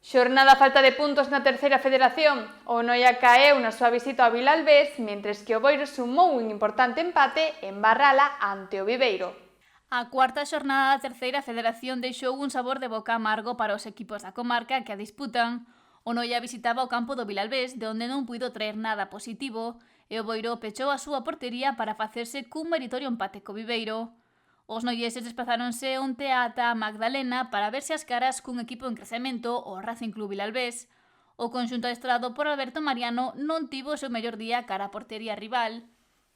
Xornada a falta de puntos na terceira federación. O Noia caeu na súa visita ao Vilalbés, mentres que o Boiro sumou un importante empate en Barrala ante o Viveiro. A cuarta xornada da terceira federación deixou un sabor de boca amargo para os equipos da comarca que a disputan. O Noia visitaba o campo do Vilalbés, de onde non puido traer nada positivo, e o Boiro pechou a súa portería para facerse cun meritorio empate co Viveiro. Os noieses desplazáronse onte ata a Magdalena para verse as caras cun equipo en crecemento, o Racing Club Vilalbés. O conxunto adestrado por Alberto Mariano non tivo o seu mellor día cara a portería rival.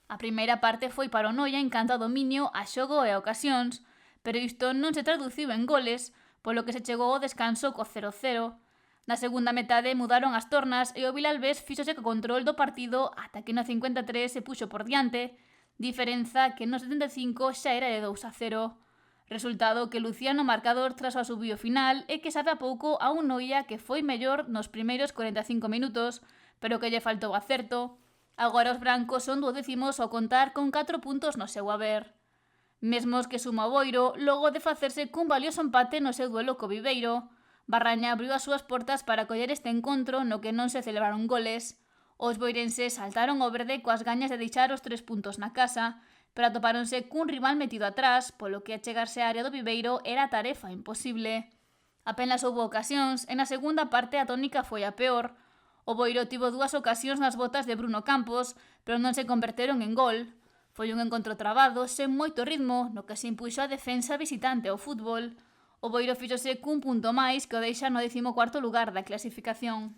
A primeira parte foi para o Noia en canto a dominio, a xogo e a ocasións, pero isto non se traduciu en goles, polo que se chegou ao descanso co 0-0. Na segunda metade mudaron as tornas e o Vilalbés fíxose co control do partido ata que no 53 se puxo por diante, diferenza que no 75 xa era de 2-0. Resultado que lucía no marcador tras o asubío final e que sabe a pouco a un Noia que foi mellor nos primeiros 45 minutos, pero que lle faltou acerto. Agora os brancos son 12º ao contar con 4 puntos no seu haber. Mesmos que suma o Boiro, logo de facerse cun valioso empate no seu duelo co Viveiro. Barraña abriu as súas portas para coller este encontro no que non se celebraron goles. Os boirenses saltaron ao verde coas gañas de deixar os 3 puntos na casa, pero atopáronse cun rival metido atrás, polo que achegarse á área do Viveiro era tarefa imposible. Apenas houbo ocasións, e na segunda parte a tónica foi a peor. O Boiro tivo 2 ocasións nas botas de Bruno Campos, pero non se converteron en gol. Foi un encontro trabado, sen moito ritmo, no que se impuxo a defensa visitante ao fútbol. O Boiro fixose cun punto máis que o deixa no 14º lugar da clasificación.